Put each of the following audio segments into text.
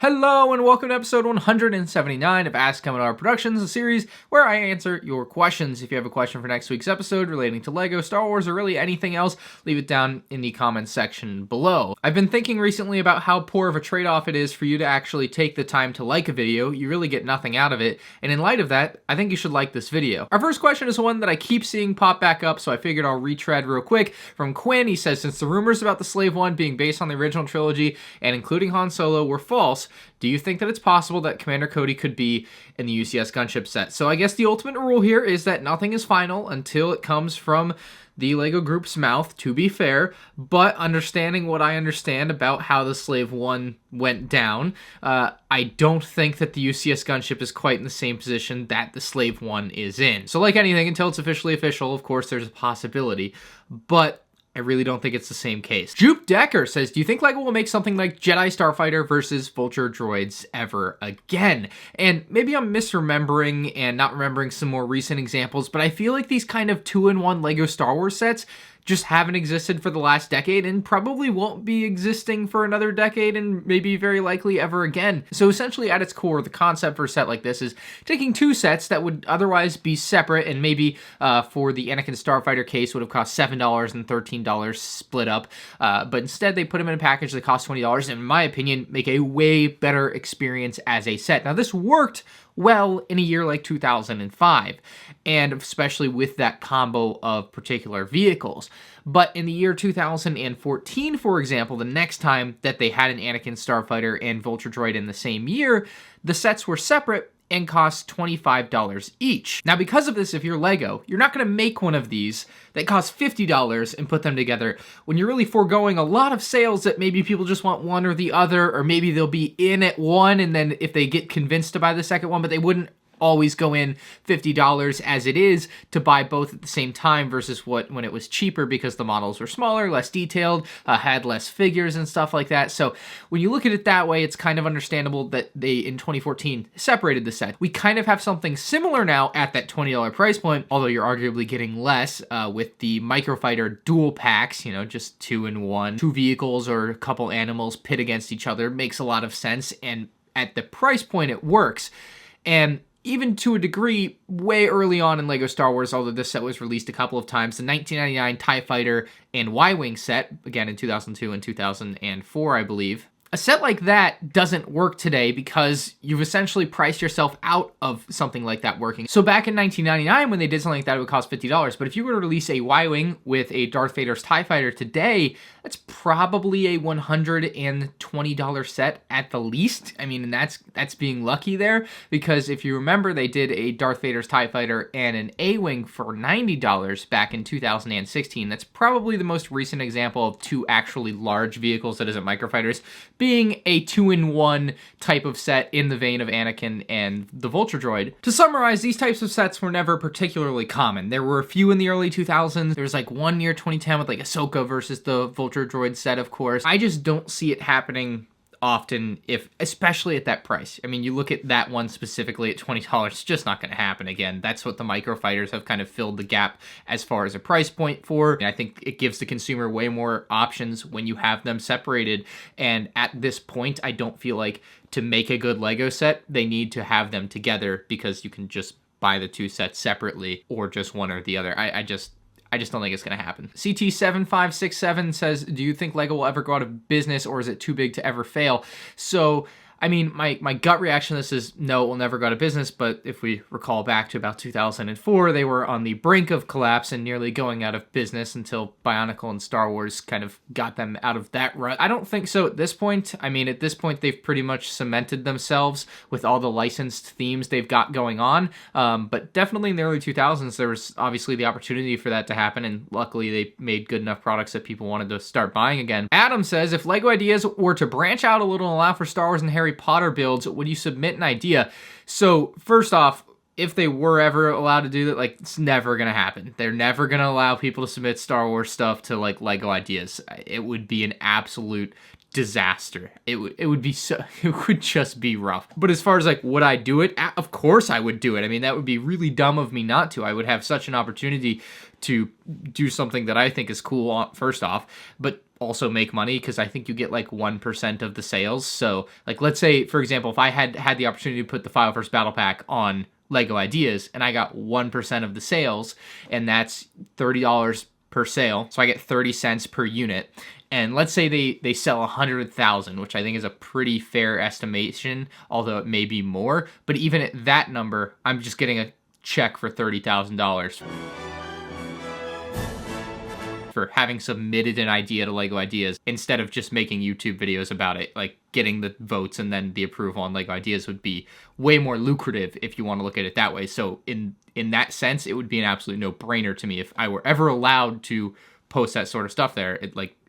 Hello and welcome to episode 179 of Ask MandRproductions, a series where I answer your questions. If you have a question for next week's episode relating to LEGO, Star Wars, or really anything else, leave it down in the comments section below. I've been thinking recently about how poor of a trade-off it is for you to actually take the time to like a video. You really get nothing out of it, and in light of that, I think you should like this video. Our first question is one that I keep seeing pop back up, so I figured I'll retread real quick. From Quinn, he says, since the rumors about the Slave One being based on the original trilogy and including Han Solo were false, do you think that it's possible that Commander Cody could be in the UCS Gunship set? So I guess the ultimate rule here is that nothing is final until it comes from the LEGO Group's mouth, to be fair, but understanding what I understand about how the Slave One went down, I don't think that the UCS Gunship is quite in the same position that the Slave One is in. So like anything, until it's officially official, of course, there's a possibility, but I really don't think it's the same case. Jupe Decker says, do you think LEGO will make something like Jedi Starfighter versus Vulture Droids ever again? And maybe I'm misremembering and not remembering some more recent examples, but I feel like these kind of 2-in-1 LEGO Star Wars sets just haven't existed for the last decade and probably won't be existing for another decade and maybe very likely ever again. So essentially at its core, the concept for a set like this is taking two sets that would otherwise be separate and maybe for the Anakin Starfighter case would have cost $7 and $13 split up, but instead they put them in a package that costs $20 and in my opinion make a way better experience as a set. Now this worked well in a year like 2005, and especially with that combo of particular vehicles. But in the year 2014, for example, the next time that they had an Anakin Starfighter and Vulture Droid in the same year, the sets were separate and cost $25 each. Now, because of this, if you're LEGO, you're not going to make one of these that costs $50 and put them together when you're really foregoing a lot of sales that maybe people just want one or the other, or maybe they'll be in at one and then if they get convinced to buy the second one, but they wouldn't always go in $50 as it is to buy both at the same time versus when it was cheaper because the models were smaller, less detailed, had less figures and stuff like that. So when you look at it that way, it's kind of understandable that they, in 2014, separated the set. We kind of have something similar now at that $20 price point, although you're arguably getting less with the Microfighter dual packs, you know, just 2-in-1. Two vehicles or a couple animals pit against each other makes a lot of sense, and at the price point, it works. And even to a degree, way early on in LEGO Star Wars, although this set was released a couple of times, the 1999 TIE Fighter and Y-Wing set, again in 2002 and 2004, I believe. A set like that doesn't work today because you've essentially priced yourself out of something like that working. So back in 1999, when they did something like that, it would cost $50. But if you were to release a Y-Wing with a Darth Vader's TIE Fighter today, that's probably a $120 set at the least. I mean, and that's being lucky there, because if you remember, they did a Darth Vader's TIE Fighter and an A-Wing for $90 back in 2016. That's probably the most recent example of two actually large vehicles that isn't microfighters being a 2-in-1 type of set in the vein of Anakin and the Vulture Droid. To summarize, these types of sets were never particularly common. There were a few in the early 2000s. There was like one near 2010 with like Ahsoka versus the Vulture Droid set, of course. I just don't see it happening often, especially at that price. I mean, you look at that one specifically at $20, it's just not going to happen again. That's what the microfighters have kind of filled the gap as far as a price point for. And I think it gives the consumer way more options when you have them separated. And at this point, I don't feel like to make a good LEGO set, they need to have them together, because you can just buy the two sets separately or just one or the other. I just don't think it's going to happen. CT7567 says, do you think LEGO will ever go out of business, or is it too big to ever fail? So, I mean, my gut reaction to this is no, it will never go out of business, but if we recall back to about 2004, they were on the brink of collapse and nearly going out of business until Bionicle and Star Wars kind of got them out of that rut. I don't think so at this point. I mean, at this point, they've pretty much cemented themselves with all the licensed themes they've got going on, but definitely in the early 2000s, there was obviously the opportunity for that to happen, and luckily they made good enough products that people wanted to start buying again. Adam says, if LEGO Ideas were to branch out a little and allow for Star Wars and Harry Potter builds, would you submit an idea? So first off, if they were ever allowed to do that, like, it's never gonna happen. They're never gonna allow people to submit Star Wars stuff to like LEGO Ideas. It would be an absolute disaster. It would be so, it would just be rough. But as far as like, would I do it? Of course I would do it. I mean, that would be really dumb of me not to. I would have such an opportunity to do something that I think is cool, first off, but also make money, because I think you get like 1% of the sales. So like, let's say, for example, if I had the opportunity to put the File First Battle Pack on LEGO Ideas and I got 1% of the sales, and that's $30 per sale, so I get 30 cents per unit. And let's say they sell 100,000, which I think is a pretty fair estimation, although it may be more. But even at that number, I'm just getting a check for $30,000 for having submitted an idea to LEGO Ideas instead of just making YouTube videos about it. Like, getting the votes and then the approval on LEGO Ideas would be way more lucrative if you want to look at it that way. So in that sense, it would be an absolute no-brainer to me if I were ever allowed to post that sort of stuff there.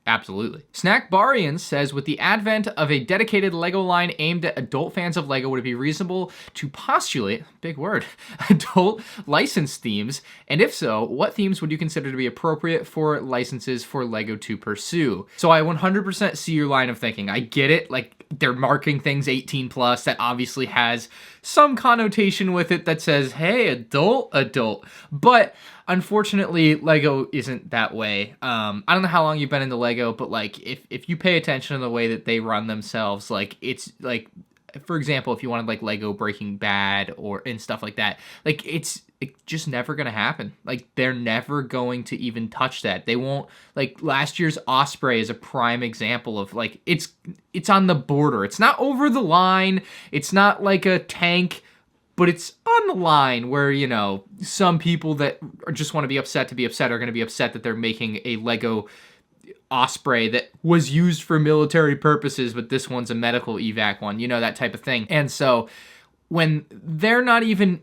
Absolutely. Snackbarian says, with the advent of a dedicated LEGO line aimed at adult fans of LEGO, would it be reasonable to postulate, big word, adult license themes? And if so, what themes would you consider to be appropriate for licenses for LEGO to pursue? So I 100% see your line of thinking. I get it. Like, they're marking things 18 plus. That obviously has some connotation with it that says, hey, adult. But unfortunately, LEGO isn't that way. I don't know how long you've been into LEGO, but like, if you pay attention to the way that they run themselves, like, it's like, for example, if you wanted like LEGO Breaking Bad and stuff like that, like, it's just never gonna happen. Like, they're never going to even touch that. They won't. Like, last year's Osprey is a prime example of, like, it's on the border. It's not over the line. It's not like a tank, but it's on the line where, you know, some people that just want to be upset are going to be upset that they're making a LEGO Osprey that was used for military purposes, but this one's a medical evac one, you know, that type of thing. And so when they're not even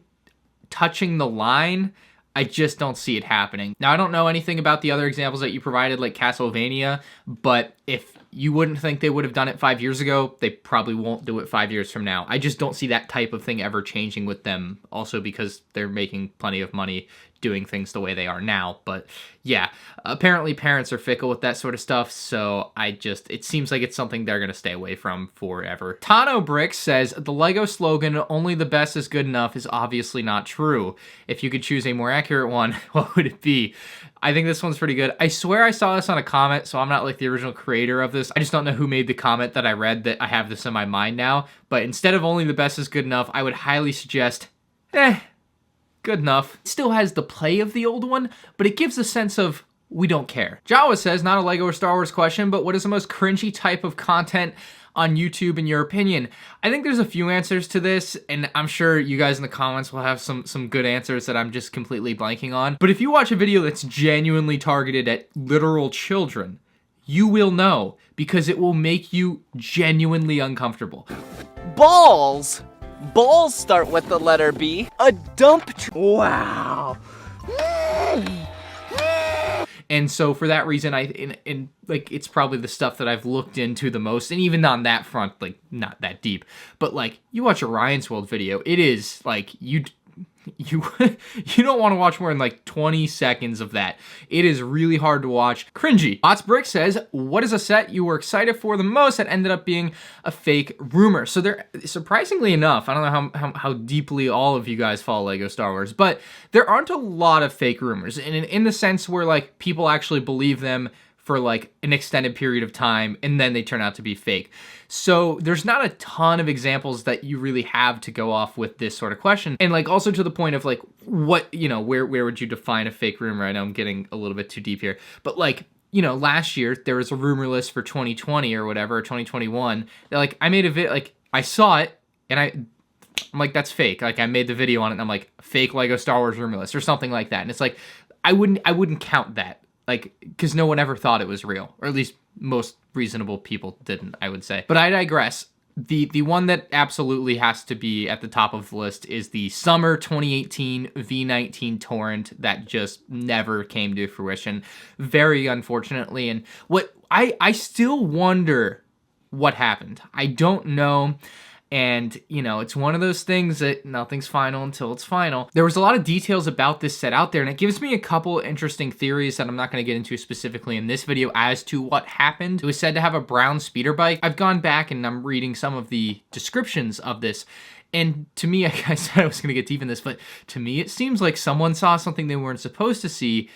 touching the line, I just don't see it happening. Now, I don't know anything about the other examples that you provided, like Castlevania, but if you wouldn't think they would have done it 5 years ago, they probably won't do it 5 years from now. I just don't see that type of thing ever changing with them, also because they're making plenty of money doing things the way they are now. But yeah, apparently parents are fickle with that sort of stuff, so it seems like it's something they're going to stay away from forever. Tano Brick says, the LEGO slogan, only the best is good enough, is obviously not true. If you could choose a more accurate one, what would it be? I think this one's pretty good. I swear I saw this on a comment, so I'm not like the original creator of this. I just don't know who made the comment that I read that I have this in my mind now. But instead of only the best is good enough, I would highly suggest, good enough. It still has the play of the old one, but it gives a sense of, we don't care. Jawa says, not a LEGO or Star Wars question, but what is the most cringy type of content on YouTube in your opinion? I think there's a few answers to this, and I'm sure you guys in the comments will have some good answers that I'm just completely blanking on. But if you watch a video that's genuinely targeted at literal children, you will know, because it will make you genuinely uncomfortable. Balls! Balls start with the letter B. A dump wow. And so for that reason, like, it's probably the stuff that I've looked into the most, and even on that front, like, not that deep. But like, you watch a Ryan's World video, it is like, you don't want to watch more than like 20 seconds of that. It is really hard to watch. Cringy. Bots Brick says, what is a set you were excited for the most that ended up being a fake rumor? So there, surprisingly enough, I don't know how deeply all of you guys follow LEGO Star Wars, but there aren't a lot of fake rumors, and in the sense where like people actually believe them for like an extended period of time, and then they turn out to be fake. So there's not a ton of examples that you really have to go off with this sort of question. And like, also to the point of like, what, you know, where would you define a fake rumor? I know I'm getting a little bit too deep here, but like, you know, last year there was a rumor list for 2020 or whatever, or 2021. Like, I made a video, like, I saw it, and I'm like, that's fake. Like, I made the video on it, and I'm like, fake LEGO Star Wars rumor list or something like that. And it's like, I wouldn't count that. Like, because no one ever thought it was real, or at least most reasonable people didn't, I would say. But I digress. The one that absolutely has to be at the top of the list is the summer 2018 V-19 Torrent that just never came to fruition, very unfortunately. And what I still wonder what happened. I don't know. And, you know, it's one of those things that nothing's final until it's final. There was a lot of details about this set out there, and it gives me a couple interesting theories that I'm not going to get into specifically in this video as to what happened. It was said to have a brown speeder bike. I've gone back and I'm reading some of the descriptions of this, and to me, I said I was going to get deep in this, but to me it seems like someone saw something they weren't supposed to see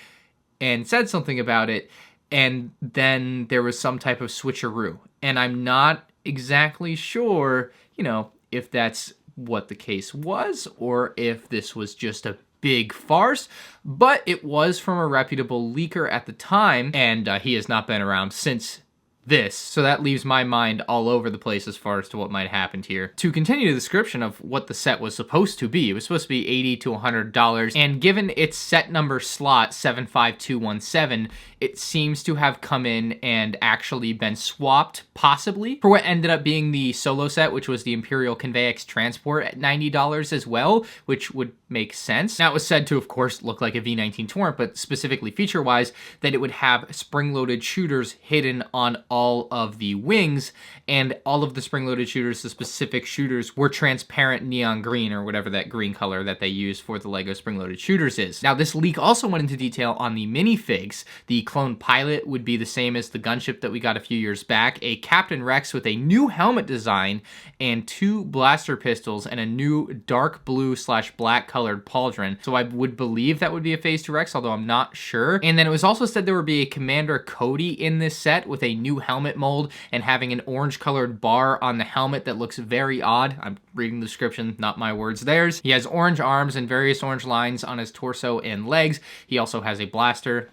and said something about it. and then there was some type of switcheroo. And I'm not exactly sure, you know, if that's what the case was or if this was just a big farce, but it was from a reputable leaker at the time, and he has not been around since this, so that leaves my mind all over the place as far as to what might have happened here. To continue the description of what the set was supposed to be, it was supposed to be $80 to $100, and given its set number slot 75217, it seems to have come in and actually been swapped, possibly, for what ended up being the solo set, which was the Imperial Convex Transport at $90 as well, which would make sense. Now, it was said to, of course, look like a V-19 Torrent, but specifically feature-wise, that it would have spring-loaded shooters hidden on all of the wings, and all of the spring-loaded shooters, the specific shooters, were transparent neon green, or whatever that green color that they use for the LEGO spring-loaded shooters is. Now, this leak also went into detail on the minifigs. The clone pilot would be the same as the gunship that we got a few years back, a Captain Rex with a new helmet design, and 2 blaster pistols, and a new dark blue / black colored pauldron. So I would believe that would be a Phase 2 Rex, although I'm not sure. And then it was also said there would be a Commander Cody in this set with a new helmet mold and having an orange colored bar on the helmet that looks very odd. I'm reading the description, not my words, theirs. He has orange arms and various orange lines on his torso and legs. He also has a blaster.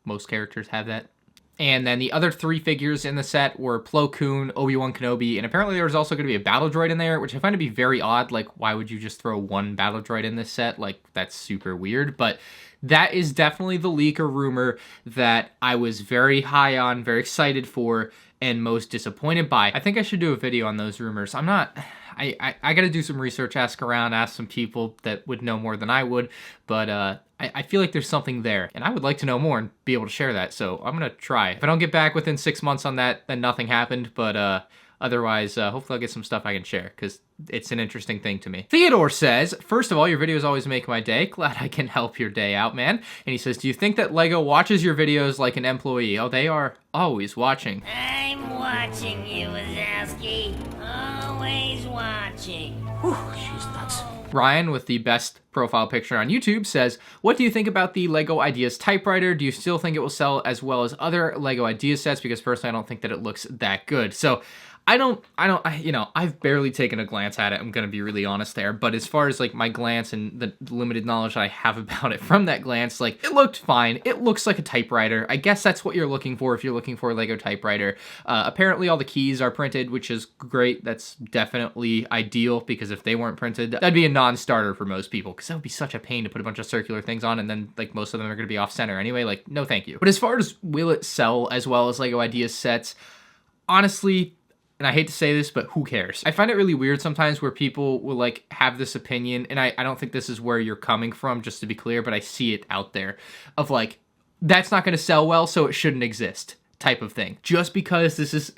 Most characters have that. And then the other 3 figures in the set were Plo Koon, Obi-Wan Kenobi, and apparently there was also going to be a battle droid in there, which I find to be very odd. Like, why would you just throw one battle droid in this set? Like, that's super weird. But that is definitely the leak or rumor that I was very high on, very excited for, and most disappointed by. I think I should do a video on those rumors. I'm not... I got to do some research, ask around, ask some people that would know more than I would, but I feel like there's something there, and I would like to know more and be able to share that, so I'm going to try. If I don't get back within 6 months on that, then nothing happened, but otherwise, hopefully I'll get some stuff I can share, because it's an interesting thing to me. Theodore says, first of all, your videos always make my day. Glad I can help your day out, man. And he says, do you think that LEGO watches your videos like an employee? Oh, they are always watching. I'm watching you, Wazowski. Always watching. Whew, she's nuts. Ryan, with the best profile picture on YouTube, says, what do you think about the LEGO Ideas Typewriter? Do you still think it will sell as well as other LEGO Ideas sets? Because personally, I don't think that it looks that good. So I've barely taken a glance at it. I'm going to be really honest there. But as far as like my glance and the limited knowledge I have about it from that glance, like it looked fine. It looks like a typewriter. I guess that's what you're looking for if you're looking for a LEGO typewriter. Apparently all the keys are printed, which is great. That's definitely ideal because if they weren't printed, that'd be a non-starter for most people because that would be such a pain to put a bunch of circular things on and then like most of them are going to be off center anyway. Like, no, thank you. But as far as will it sell as well as LEGO Ideas sets, honestly, and I hate to say this, but who cares? I find it really weird sometimes where people will like have this opinion, and I don't think this is where you're coming from, just to be clear, but I see it out there, of like, that's not going to sell well, so it shouldn't exist type of thing. Just because this is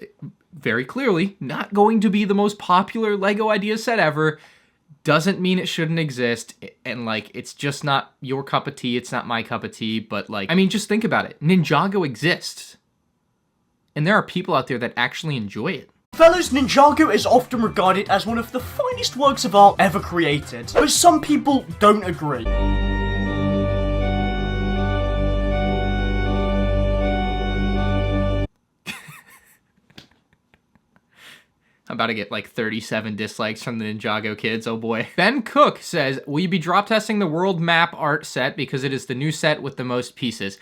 very clearly not going to be the most popular LEGO Ideas set ever, doesn't mean it shouldn't exist, and like, it's just not your cup of tea, it's not my cup of tea, but like, I mean, just think about it. Ninjago exists, and there are people out there that actually enjoy it. Fellas, Ninjago is often regarded as one of the finest works of art ever created, but some people don't agree. I'm about to get like 37 dislikes from the Ninjago kids, oh boy. Ben Cook says, will you be drop testing the world map art set because it is the new set with the most pieces?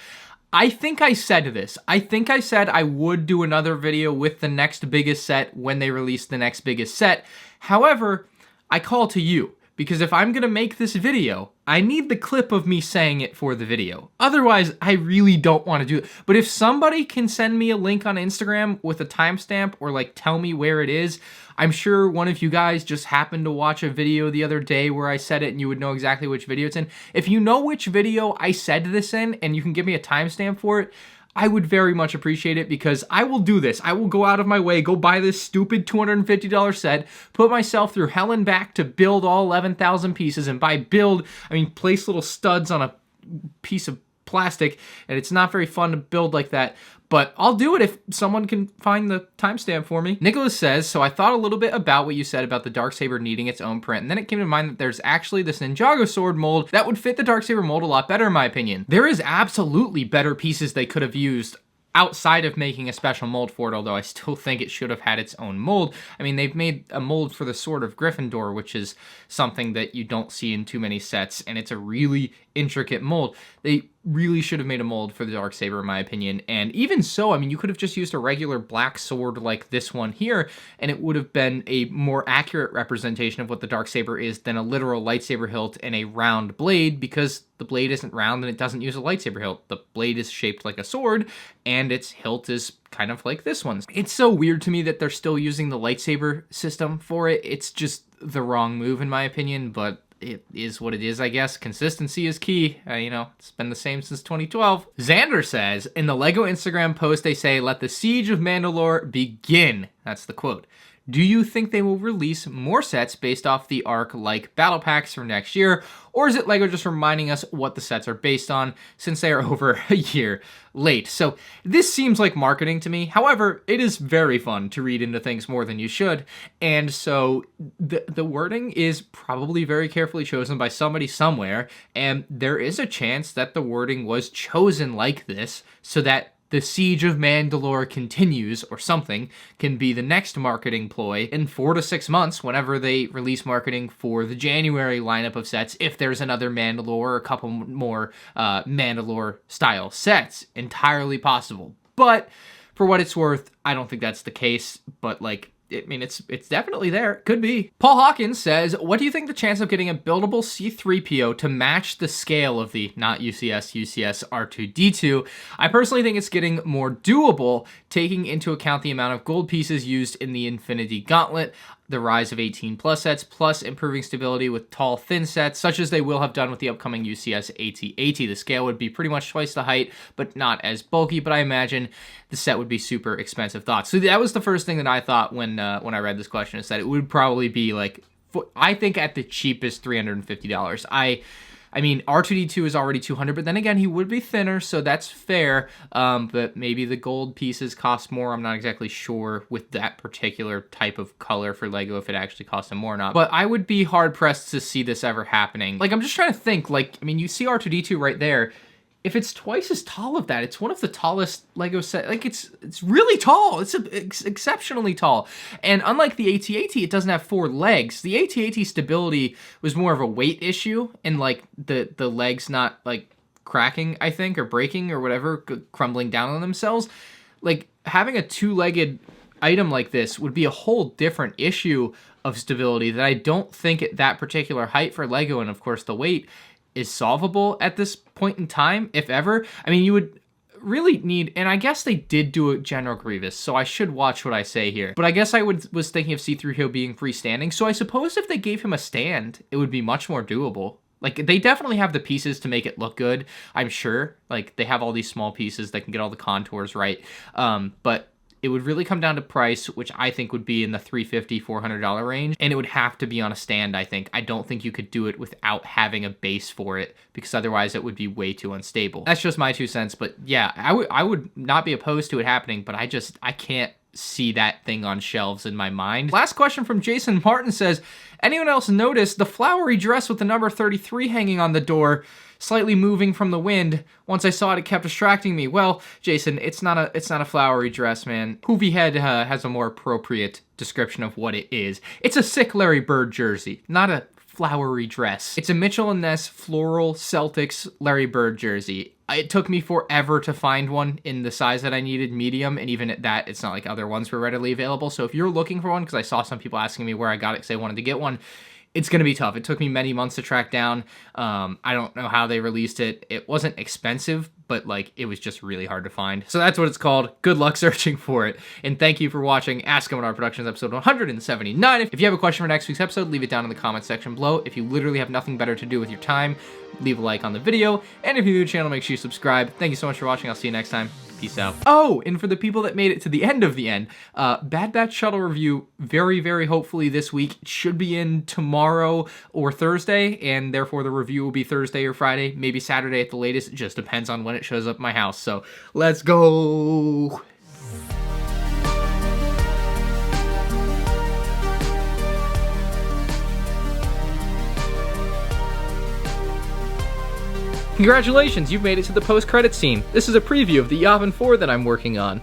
I think I said this. I think I said I would do another video with the next biggest set when they release the next biggest set. However, I call to you, because if I'm gonna make this video, I need the clip of me saying it for the video. Otherwise, I really don't want to do it. But if somebody can send me a link on Instagram with a timestamp or like tell me where it is, I'm sure one of you guys just happened to watch a video the other day where I said it and you would know exactly which video it's in. If you know which video I said this in and you can give me a timestamp for it, I would very much appreciate it because I will do this. I will go out of my way, go buy this stupid $250 set, put myself through hell and back to build all 11,000 pieces, and by build, I mean place little studs on a piece of plastic, and it's not very fun to build like that, but I'll do it if someone can find the timestamp for me. Nicholas says, so I thought a little bit about what you said about the Darksaber needing its own print, and then it came to mind that there's actually this Ninjago sword mold that would fit the Darksaber mold a lot better in my opinion. There is absolutely better pieces they could have used outside of making a special mold for it, although I still think it should have had its own mold. I mean, they've made a mold for the Sword of Gryffindor, which is something that you don't see in too many sets, and it's a really intricate mold. They really should have made a mold for the Darksaber, in my opinion, and even so, I mean, you could have just used a regular black sword like this one here, and it would have been a more accurate representation of what the Darksaber is than a literal lightsaber hilt and a round blade, because the blade isn't round and it doesn't use a lightsaber hilt. The blade is shaped like a sword, and its hilt is kind of like this one's. It's so weird to me that they're still using the lightsaber system for it. It's just the wrong move, in my opinion, but it is what it is, I guess. Consistency is key. It's been the same since 2012. Xander says, in the LEGO Instagram post, they say, let the siege of Mandalore begin. That's the quote. Do you think they will release more sets based off the arc like battle packs for next year? Or is it LEGO just reminding us what the sets are based on since they are over a year late? So this seems like marketing to me. However, it is very fun to read into things more than you should. And so the wording is probably very carefully chosen by somebody somewhere. And there is a chance that the wording was chosen like this so that the Siege of Mandalore continues, or something, can be the next marketing ploy in 4 to 6 months whenever they release marketing for the January lineup of sets, if there's another Mandalore or a couple more Mandalore-style sets. Entirely possible. But for what it's worth, I don't think that's the case, but it's definitely there. Could be. Paul Hawkins says, what do you think the chance of getting a buildable C-3PO to match the scale of the, not UCS R2-D2? I personally think it's getting more doable, taking into account the amount of gold pieces used in the Infinity Gauntlet, the rise of 18 plus sets, plus improving stability with tall, thin sets, such as they will have done with the upcoming UCS AT-AT. The scale would be pretty much twice the height, but not as bulky, but I imagine the set would be super expensive. Thoughts. So that was the first thing that I thought when I read this question, is that it would probably be I think at the cheapest $350. I mean, R2-D2 is already $200, but then again, he would be thinner, so that's fair. But maybe the gold pieces cost more. I'm not exactly sure with that particular type of color for LEGO if it actually costs them more or not. But I would be hard-pressed to see this ever happening. I'm just trying to think, you see R2-D2 right there. If it's twice as tall of that, it's one of the tallest LEGO set. It's really tall. It's exceptionally tall. And unlike the AT-AT, it doesn't have 4 legs. The AT-AT stability was more of a weight issue, and the legs not cracking, I think, or breaking or whatever, crumbling down on themselves. Having a 2-legged item like this would be a whole different issue of stability that I don't think at that particular height for LEGO, and of course the weight, is solvable at this point in time, if ever. I mean, you would really need, and I guess they did do a General Grievous, so I should watch what I say here. But I guess I was thinking of C-3PO being freestanding, so I suppose if they gave him a stand, it would be much more doable. They definitely have the pieces to make it look good, I'm sure. They have all these small pieces that can get all the contours right. But it would really come down to price, which I think would be in the $350, $400 range, and it would have to be on a stand, I think. I don't think you could do it without having a base for it, because otherwise it would be way too unstable. That's just my 2 cents, but yeah, I would not be opposed to it happening, but I can't see that thing on shelves in my mind. Last question from Jason Martin says, anyone else notice the flowery dress with the number 33 hanging on the door, slightly moving from the wind? Once I saw it kept distracting me. Well, Jason, it's not a flowery dress, man. Hoovy Head has a more appropriate description of what it is. It's a sick Larry Bird jersey, not a flowery dress. It's a Mitchell & Ness floral Celtics Larry Bird jersey. It took me forever to find one in the size that I needed, medium, and even at that, it's not like other ones were readily available. So if you're looking for one, because I saw some people asking me where I got it because they wanted to get one, it's going to be tough. It took me many months to track down. I don't know how they released it. It wasn't expensive, but it was just really hard to find. So that's what it's called. Good luck searching for it. And thank you for watching Ask MandRproductions episode 179. If you have a question for next week's episode, leave it down in the comments section below. If you literally have nothing better to do with your time, leave a like on the video. And if you're new to the channel, make sure you subscribe. Thank you so much for watching. I'll see you next time. Peace out. Oh, and for the people that made it to the end of the end, Bad Batch Shuttle review, very, very hopefully this week. It should be in tomorrow or Thursday, and therefore the review will be Thursday or Friday, maybe Saturday at the latest. It just depends on when it it shows up at my house. So let's go. Congratulations, you've made it to the post-credits scene. This is a preview of the Yavin 4 that I'm working on.